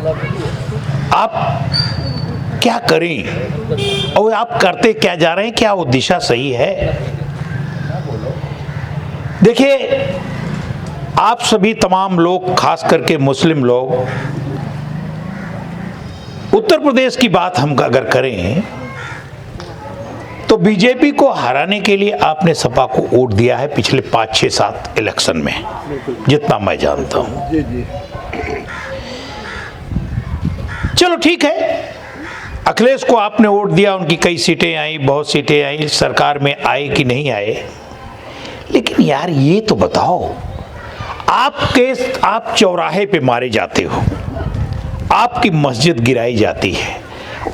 आप क्या करें और आप करते क्या जा रहे हैं, क्या वो दिशा सही है? देखिए, आप सभी तमाम लोग, खास करके मुस्लिम लोग, उत्तर प्रदेश की बात हम अगर करें तो बीजेपी को हराने के लिए आपने सपा को वोट दिया है पिछले 5, 6, 7 इलेक्शन में, जितना मैं जानता हूं। चलो ठीक है, अखिलेश को आपने वोट दिया, उनकी कई सीटें आई, बहुत सीटें आई, सरकार में आए कि नहीं आए। लेकिन यार ये तो बताओ, आप चौराहे पे मारे जाते हो, आपकी मस्जिद गिराई जाती है,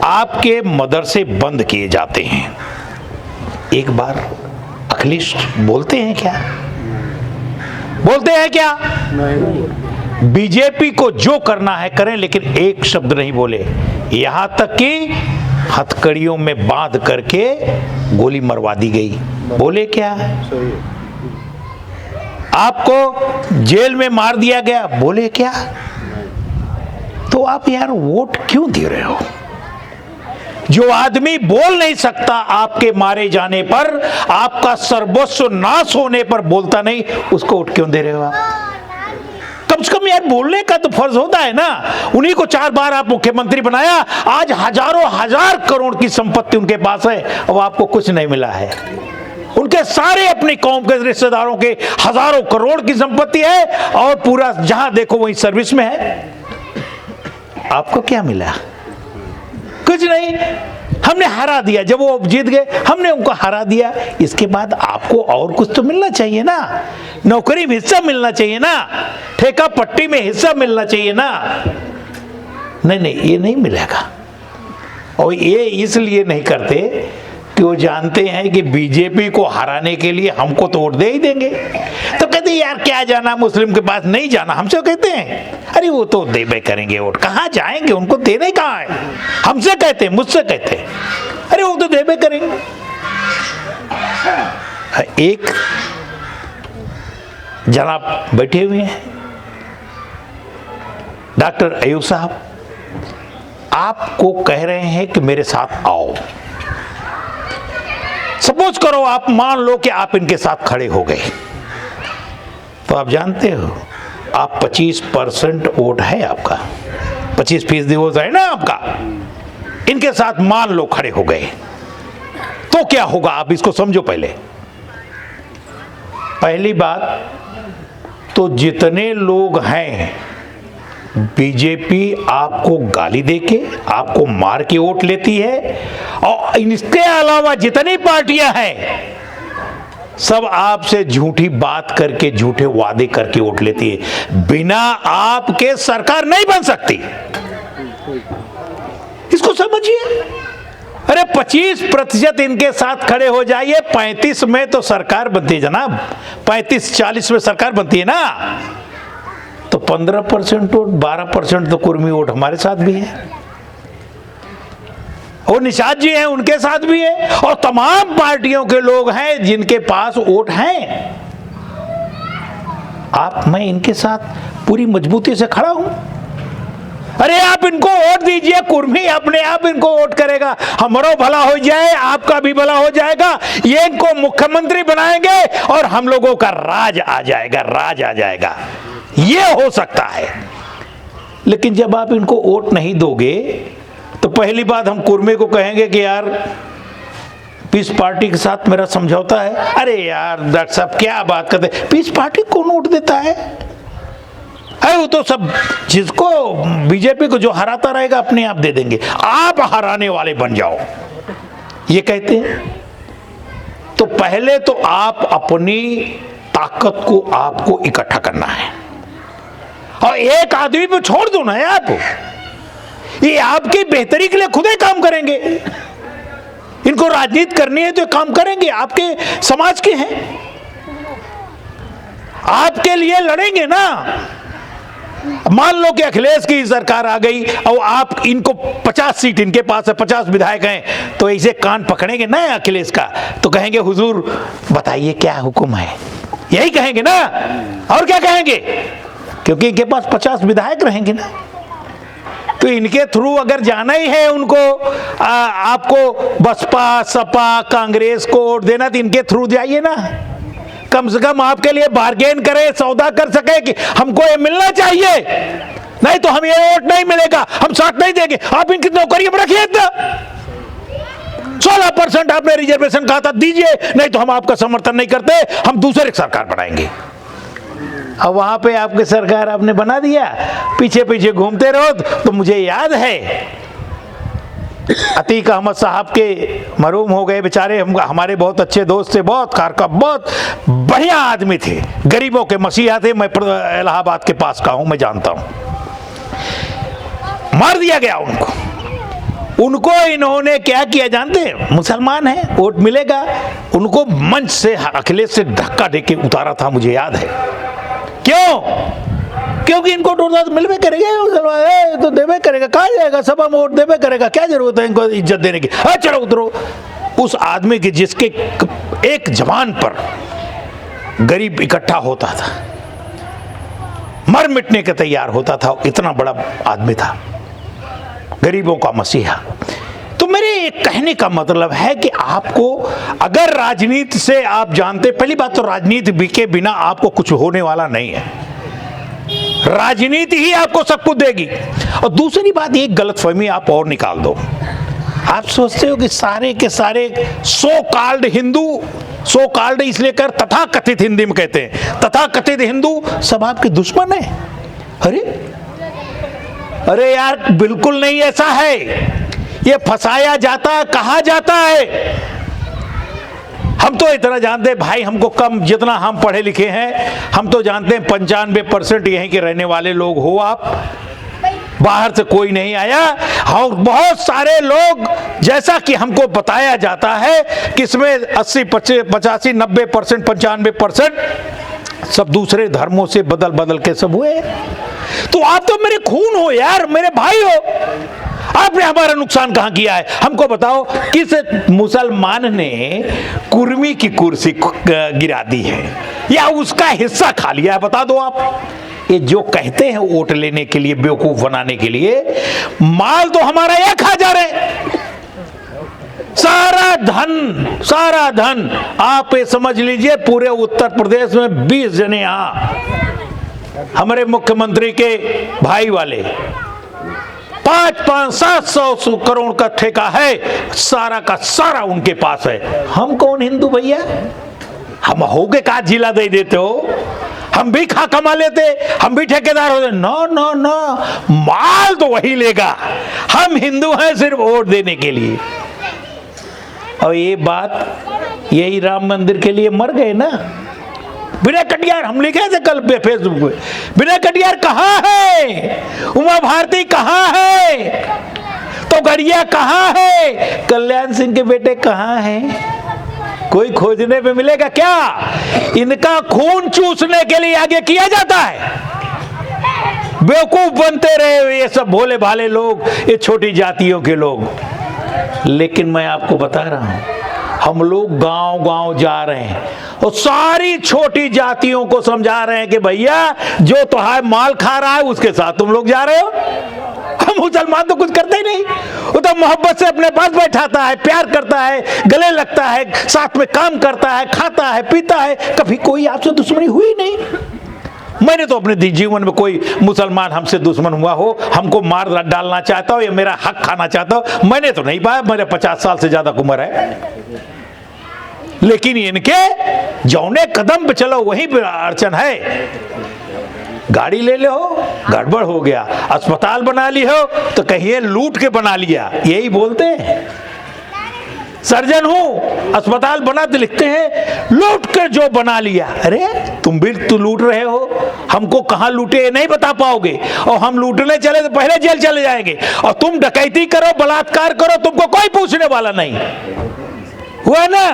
आपके मदरसे बंद किए जाते हैं, एक बार अखिलेश बोलते हैं क्या? बोलते हैं क्या? नहीं। बीजेपी को जो करना है करें, लेकिन एक शब्द नहीं बोले। यहां तक कि हथकड़ियों में बांध करके गोली मरवा दी गई। बोले क्या? आपको जेल में मार दिया गया। बोले क्या? तो आप यार वोट क्यों दे रहे हो? जो आदमी बोल नहीं सकता आपके मारे जाने पर, आपका सर्वस्व नाश होने पर बोलता नहीं, उसको वोट क्यों दे रहे हो आप? कम से कम यार बोलने का तो फर्ज होता है ना। उन्हीं को 4 बार आप मुख्यमंत्री बनाया, आज हजारों हजार करोड़ की संपत्ति उनके पास है और आपको कुछ नहीं मिला है। उनके सारे अपनी कौम के रिश्तेदारों के हजारों करोड़ की संपत्ति है और पूरा जहां देखो वहीं सर्विस में है। आपको क्या मिला? कुछ नहीं। हमने हरा दिया, जब वो जीत गए हमने उनको हरा दिया। इसके बाद आपको और कुछ तो मिलना चाहिए ना, नौकरी में हिस्सा मिलना चाहिए ना, ठेका पट्टी में हिस्सा मिलना चाहिए ना। नहीं, ये नहीं मिलेगा। और ये इसलिए नहीं करते कि वो जानते हैं कि बीजेपी को हराने के लिए हमको तो वोट दे ही देंगे। तो कहते यार क्या जाना, मुस्लिम के पास नहीं जाना। हमसे कहते हैं अरे वो तो देबे करेंगे वोट, कहाँ जाएंगे, उनको देने कहाँ है। हमसे कहते हैं, मुझसे कहते हैं अरे वो तो देबे करेंगे। एक जनाब बैठे हुए हैं, डॉक्टर अयूब साहब, आपको कह रहे हैं कि मेरे साथ आओ। सपोज करो, आप मान लो कि आप इनके साथ खड़े हो गए, तो आप जानते हो आप 25% वोट है आपका, 25% वोट है ना आपका। इनके साथ मान लो खड़े हो गए तो क्या होगा, आप इसको समझो। पहली बात तो जितने लोग हैं, बीजेपी आपको गाली देके, आपको मार के वोट लेती है, और इसके अलावा जितनी पार्टियां हैं सब आपसे झूठी बात करके, झूठे वादे करके वोट लेती है। बिना आपके सरकार नहीं बन सकती, इसको समझिए। अरे 25% इनके साथ खड़े हो जाइए, 35 में तो सरकार बनती है जनाब, 35-40 में सरकार बनती है ना। तो 15% वोट, 12% तो कुर्मी वोट हमारे साथ भी है, और निषाद जी हैं उनके साथ भी है, और तमाम पार्टियों के लोग हैं जिनके पास वोट हैं। मैं इनके साथ पूरी मजबूती से खड़ा हूं। अरे आप इनको वोट दीजिए, कुर्मी अपने आप इनको वोट करेगा, हमारा भला हो जाए, आपका भी भला हो जाएगा। ये इनको मुख्यमंत्री बनाएंगे और हम लोगों का राज आ जाएगा, ये हो सकता है। लेकिन जब आप इनको वोट नहीं दोगे तो पहली बात हम कुर्मे को कहेंगे कि यार पीस पार्टी के साथ मेरा समझौता है। अरे यार डॉक्टर साहब क्या बात करते, पीस पार्टी कौन वोट देता है? अरे वो तो सब जिसको बीजेपी को जो हराता रहेगा अपने आप दे देंगे, आप हराने वाले बन जाओ, ये कहते हैं। तो पहले तो आप अपनी ताकत को आपको इकट्ठा करना है, और एक आदमी पे छोड़ दो ना आप, ये आपकी बेहतरी के लिए खुद ही काम करेंगे। इनको राजनीति करनी है तो काम करेंगे, आपके समाज के हैं, आपके लिए लड़ेंगे ना। मान लो कि अखिलेश की सरकार आ गई और आप इनको 50 सीट इनके पास है, 50 विधायक हैं, तो ऐसे कान पकड़ेंगे ना अखिलेश का, तो कहेंगे हुजूर बताइए क्या हुक्म है, यही कहेंगे ना, और क्या कहेंगे, क्योंकि इनके पास 50 विधायक रहेंगे ना। तो इनके थ्रू अगर जाना ही है उनको, आपको बसपा सपा कांग्रेस को वोट देना, तो इनके थ्रू जाइए ना, कम से कम आपके लिए बार्गेन करे, सौदा कर सके कि हमको ये मिलना चाहिए, नहीं तो हम ये वोट नहीं मिलेगा, हम साथ नहीं देंगे। आप इनकी नौकरियों में रखिए इतना 16% आपने रिजर्वेशन कहा था दीजिए, नहीं तो हम आपका समर्थन नहीं करते, हम दूसरे सरकार बनाएंगे। अब वहां पे आपकी सरकार आपने बना दिया, पीछे पीछे घूमते रहो। तो मुझे याद है अतीक अहमद साहब के मरूम हो गए बेचारे, हमारे बहुत अच्छे दोस्त थे, बहुत कारका, बहुत बढ़िया आदमी थे, गरीबों के मसीहा थे। मैं इलाहाबाद के पास का हूं, मैं जानता हूं। मार दिया गया उनको इन्होंने क्या किया जानते हैं? मुसलमान है, वोट मिलेगा, उनको मंच से अखिलेश से धक्का देके उतारा था, मुझे याद है। क्यों? क्योंकि इनको टोटा तो मिलवे करेगा, तो देवे करेगा, कहा जाएगा सभा में वोट देवे करेगा, क्या जरूरत है इनको इज्जत देने की। चलो उतरो। उस आदमी की जिसके एक जबान पर गरीब इकट्ठा होता था, मर मिटने के तैयार होता था, इतना बड़ा आदमी था, गरीबों का मसीहा। तो मेरे एक कहने का मतलब है कि आपको अगर राजनीति से आप जानते, पहली बात तो राजनीति के बिना आपको कुछ होने वाला नहीं है, राजनीति ही आपको सब कुछ देगी। और दूसरी बात, एक गलतफहमी आप और निकाल दो। आप सोचते हो कि सारे के सारे so called Hindu, so called इसलिए कर तथा कथित हिंदी में कहते हैं, तथा कथित हिंदू सब आपके दुश्मन है। अरे यार, बिल्कुल नहीं ऐसा है। ये फंसाया जाता, कहा जाता है। हम तो इतना जानते हैं भाई, हमको कम, जितना हम पढ़े लिखे हैं, हम तो जानते हैं 95% यहीं के रहने वाले लोग हो आप, बाहर से कोई नहीं आया। और बहुत सारे लोग, जैसा कि हमको बताया जाता है कि इसमें 80, 85, 90%, 95% सब दूसरे धर्मों से बदल बदल के सब हुए। तो आप तो मेरे खून हो यार, मेरे भाई हो, आपने हमारा नुकसान कहां किया है? हमको बताओ, किस मुसलमान ने कुर्मी की कुर्सी गिरा दी है या उसका हिस्सा खा लिया है? बता दो आप। ये जो कहते हैं वोट लेने के लिए, बेवकूफ बनाने के लिए, माल तो हमारा यह खा जा रहे, सारा धन आप ये समझ लीजिए, पूरे उत्तर प्रदेश में 20 जने यहां हमारे मुख्यमंत्री के भाई वाले 500, 700 करोड़ का ठेका है, सारा का सारा उनके पास है। हम कौन हिंदू भैया? हम होगे का जिला दे देते हो? हम भी खा कमा लेते, हम भी ठेकेदार होते? नो नो नो, माल तो वही लेगा। हम हिंदू हैं सिर्फ वोट देने के लिए। और ये बात, यही राम मंदिर के लिए मर गए ना। विनय कटियार, हम लिखे थे कल फेसबुक पे, विनय कटियार कहाँ है? उमा भारती कहाँ है? तो गड़िया कहाँ है? कल्याण सिंह के बेटे कहाँ हैं? कोई खोजने पे मिलेगा क्या? इनका खून चूसने के लिए आगे किया जाता है। बेवकूफ बनते रहे ये सब भोले भाले लोग, ये छोटी जातियों के लोग। लेकिन मैं आपको बता रहा हूं, हम लोग गांव गांव जा रहे हैं और सारी छोटी जातियों को समझा रहे हैं कि भैया, जो तुम्हारा माल खा रहा है उसके साथ तुम लोग जा रहे हो। हम मुसलमान तो कुछ करते ही नहीं, वो तो मोहब्बत से अपने पास बैठाता है, प्यार करता है, गले लगता है, साथ में काम करता है, खाता है, पीता है। कभी कोई आपसे दुश्मनी हुई नहीं। मैंने तो अपने जीवन में कोई मुसलमान हमसे दुश्मन हुआ हो, हमको मार डालना चाहता हो या मेरा हक खाना चाहता हो, मैंने तो नहीं पाया। मेरे 50 साल से ज्यादा उम्र है। लेकिन इनके जौने कदम पे चलो वहीं पे अड़चन है। गाड़ी ले लो, गड़बड़ हो गया। अस्पताल बना ली हो तो कहिए लूट के बना लिया, यही बोलते हैं। सर्जन हूं, अस्पताल बना तो लिखते हैं लूट के जो बना लिया। अरे तुम भी तो लूट रहे हो, हमको कहां लूटे नहीं बता पाओगे। और हम लूटने चले तो पहले जेल चले जाएंगे, और तुम डकैती करो, बलात्कार करो, तुमको कोई पूछने वाला नहीं। हुआ ना?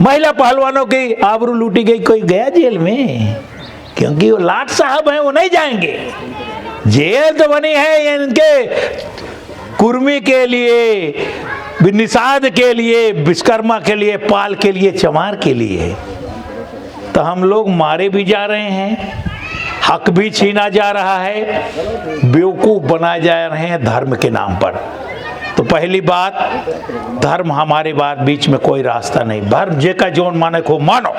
महिला पहलवानों की आबरू लूटी गई, कोई गया जेल में? क्योंकि वो लाट साहब हैं, वो नहीं जाएंगे। जेल तो बनी है इनके कुर्मी के लिए, निषाद के लिए, विश्वकर्मा के लिए, पाल के लिए, चमार के लिए। तो हम लोग मारे भी जा रहे हैं हक भी छीना जा रहा है, बेवकूफ बनाए जा रहे हैं धर्म के नाम पर। तो पहली बात, धर्म हमारे बीच में कोई रास्ता नहीं। धर्म जे का जोन माने को मानो।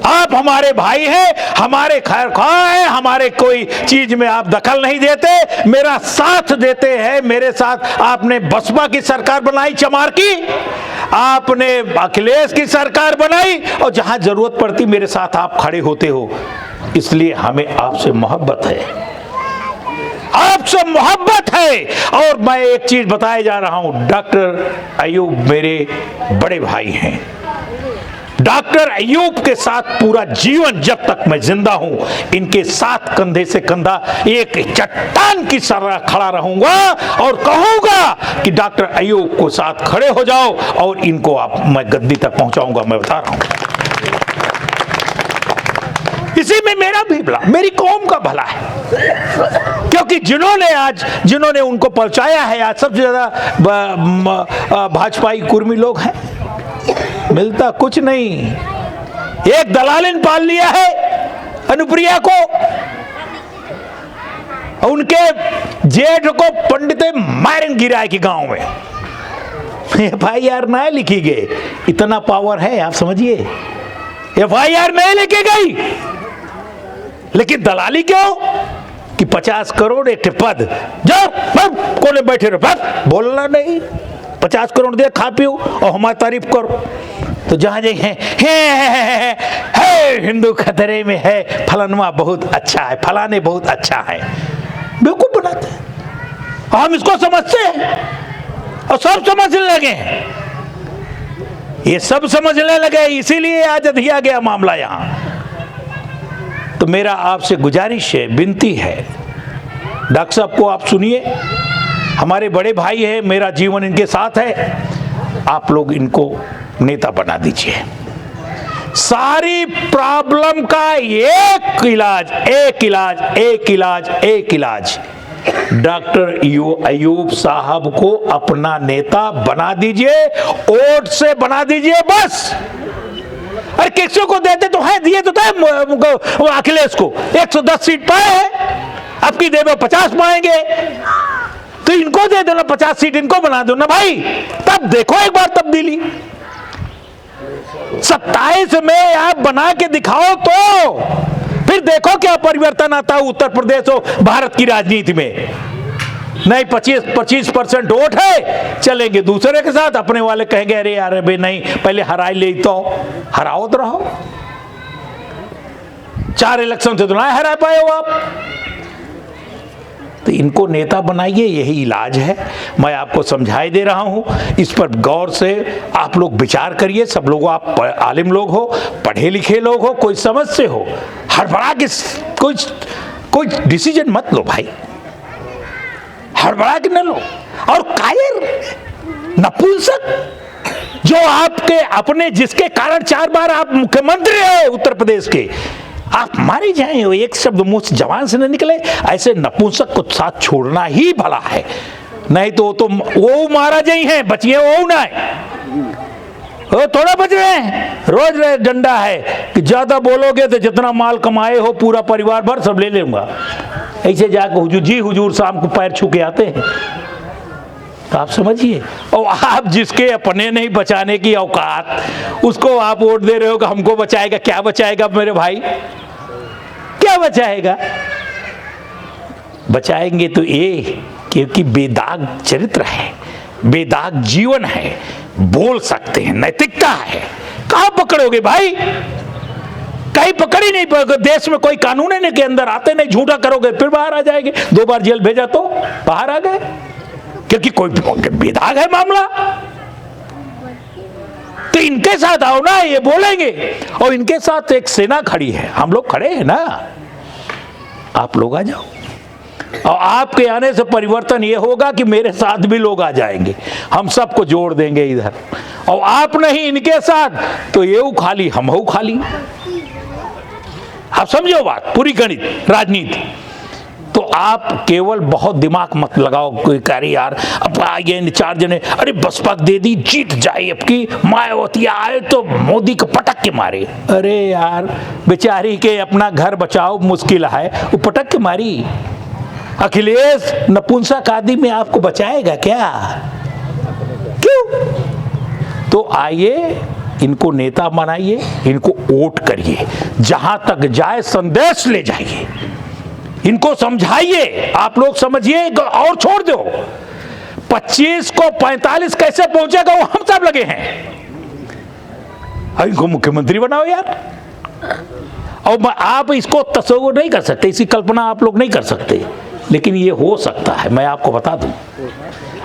आप हमारे भाई हैं, हमारे खैर ख्वाह हैं, हमारे कोई चीज में आप दखल नहीं देते, मेरा साथ देते हैं। मेरे साथ आपने बसपा की सरकार बनाई, चमार की, आपने अखिलेश की सरकार बनाई, और जहां जरूरत पड़ती मेरे साथ आप खड़े होते हो। इसलिए हमें आपसे मोहब्बत है, आपसे मोहब्बत है। और मैं एक चीज बताए जा रहा हूं, डॉक्टर अयूब मेरे बड़े भाई हैं। डॉक्टर अयूब के साथ पूरा जीवन जब तक मैं जिंदा हूं, इनके साथ कंधे से कंधा एक चट्टान की तरह खड़ा रहूंगा और कहूंगा कि डॉक्टर अयूब को साथ खड़े हो जाओ और इनको मैं गद्दी तक पहुंचाऊंगा। मैं बता रहा हूं, इसी में मेरा भी भला, मेरी कौम का भला है। क्योंकि जिन्होंने उनको पहुंचाया है, आज सबसे ज्यादा भाजपाई कुर्मी लोग हैं। मिलता कुछ नहीं, एक दलालिन पाल लिया है अनुप्रिया को, उनके जेठ को पंडित मारन गिरा की गांव में FIR नहीं लिखी गई। इतना पावर है, आप समझिए। FIR नहीं लिखी गई, लेकिन दलाली क्यों कि 50 करोड़ एक पद, जाओ कोने बैठे रहो, बोलना नहीं। 50 करोड़ दे, खा पियो और हमारी तारीफ करो। तो जहां जाए है हिंदू खतरे में है, फलाना बहुत अच्छा है, फलाने बहुत अच्छा है, बेवकूफ बनाते हैं। हम इसको समझते हैं और सब समझने लगे हैं। ये सब समझने लगे, इसीलिए आज अधिया गया मामला यहां। तो मेरा आपसे गुजारिश है, विनती है, डॉक्टर साहब को आप सुनिए, हमारे बड़े भाई हैं, मेरा जीवन इनके साथ है। आप लोग इनको नेता बना दीजिए। सारी प्रॉब्लम का एक इलाज, एक इलाज, एक इलाज, एक इलाज, डॉक्टर अयूब साहब को अपना नेता बना दीजिए, वोट से बना दीजिए बस। अरे किसी को देते तो है, दिए तो थे अखिलेश को 110 सीट पाए हैं, अब की देव 50 पाएंगे, तो इनको दे देना 50 सीट, इनको बना दो ना भाई, तब देखो एक बार तब्दीली। 27 में आप बना के दिखाओ तो फिर देखो क्या परिवर्तन आता है उत्तर प्रदेश और भारत की राजनीति में। नहीं 25% वोट है, चलेंगे दूसरे के साथ, अपने वाले कहेंगे अरे यार भाई नहीं, पहले हराई ले, तो हराओ तो रहो। 4 इलेक्शन से तो ना हरा पाए हो आप। तो इनको नेता बनाइए, यही इलाज है। मैं आपको समझाई दे रहा हूं, इस पर गौर से आप लोग विचार करिए। सब लोग, आप आलिम लोग हो, पढ़े लिखे लोग हो, कोई समझ से हो, हड़बड़ा के कोई डिसीजन मत लो भाई, हड़बड़ा के न लो। और कायर नपुंसक जो आपके अपने, जिसके कारण 4 बार आप मुख्यमंत्री रहे उत्तर प्रदेश के, आप मारे जाएं, एक शब्द मुंह से जवान से न निकले, ऐसे नपुंसक को साथ छोड़ना ही भला है। नहीं तो वो मारा जाई हैं, बचिए वो ना है, वो थोड़ा बच रहे हैं। रोज डंडा है कि ज्यादा बोलोगे तो जितना माल कमाए हो पूरा परिवार भर सब ले लूंगा। ऐसे जाकर हुजूर जी हुजूर शाम को पैर छू के आते हैं। तो आप समझिए, और आप जिसके अपने नहीं बचाने की औकात, उसको आप वोट दे रहे हो कि हमको बचाएगा। क्या बचाएगा मेरे भाई, क्या बचाएगा? बचाएंगे तो ये, क्योंकि बेदाग चरित्र है, बेदाग जीवन है, बोल सकते हैं, नैतिकता है। कहां पकड़ोगे भाई, कहीं पकड़ ही नहीं पाओगे। देश में कोई कानून है के अंदर आते नहीं, झूठा करोगे फिर बाहर आ जाएंगे। 2 बार जेल भेजा तो बाहर आ गए, क्योंकि कोई बेदाग है मामला। तो इनके साथ आओ ना, ये बोलेंगे, और इनके साथ एक सेना खड़ी है, हम लोग खड़े हैं ना, आप लोग आ जाओ। और आपके आने से परिवर्तन ये होगा कि मेरे साथ भी लोग आ जाएंगे, हम सबको जोड़ देंगे इधर। और आप नहीं इनके साथ तो ये खाली, हम हो खाली। आप समझो बात, पूरी गणित राजनीति। तो आप केवल बहुत दिमाग मत लगाओ कोई कार्य यार अब आगे 4 जने अरे बसपा दे दी जीत जाए अब की मायावती आए तो मोदी को पटक के मारे। अरे यार बेचारी के अपना घर बचाओ मुश्किल है, वो पटक के मारी। अखिलेश नपुंसक आदि में आपको बचाएगा क्या? क्यों? तो आइए इनको नेता बनाइए, इनको वोट करिए, जहां तक जाए संदेश ले जाइए, इनको समझाइए, आप लोग समझिए और छोड़ दो। 25 को 45 कैसे पहुंचेगा वो हम सब लगे हैं। इनको मुख्यमंत्री बनाओ यार। और आप इसको तस्वीर नहीं कर सकते, इसकी कल्पना आप लोग नहीं कर सकते, लेकिन ये हो सकता है। मैं आपको बता दूं,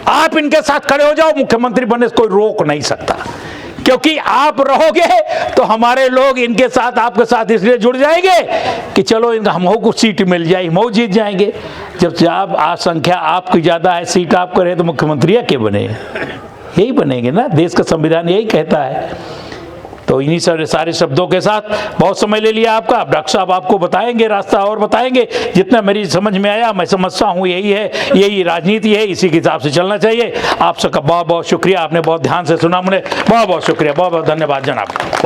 आप इनके साथ खड़े हो जाओ, मुख्यमंत्री बनने से कोई रोक नहीं सकता, क्योंकि आप रहोगे तो हमारे लोग इनके साथ आपके साथ इसलिए जुड़ जाएंगे कि चलो इनका हमको कुछ सीट मिल जाए, हम जीत जाएंगे। जब आप संख्या आपकी ज्यादा है, सीट आपको रहे, तो मुख्यमंत्री क्या बने? यही बनेंगे ना, देश का संविधान यही कहता है। तो इन्हीं सारे शब्दों के साथ बहुत समय ले लिया आपका। डॉक्टर साहब आपको बताएंगे, रास्ता और बताएंगे, जितना मेरी समझ में आया मैं समझता हूँ यही है, यही राजनीति है, इसी के हिसाब से चलना चाहिए। आप सबका बहुत बहुत शुक्रिया, आपने बहुत ध्यान से सुना, मुझे बहुत बहुत शुक्रिया, बहुत बहुत धन्यवाद जनाब।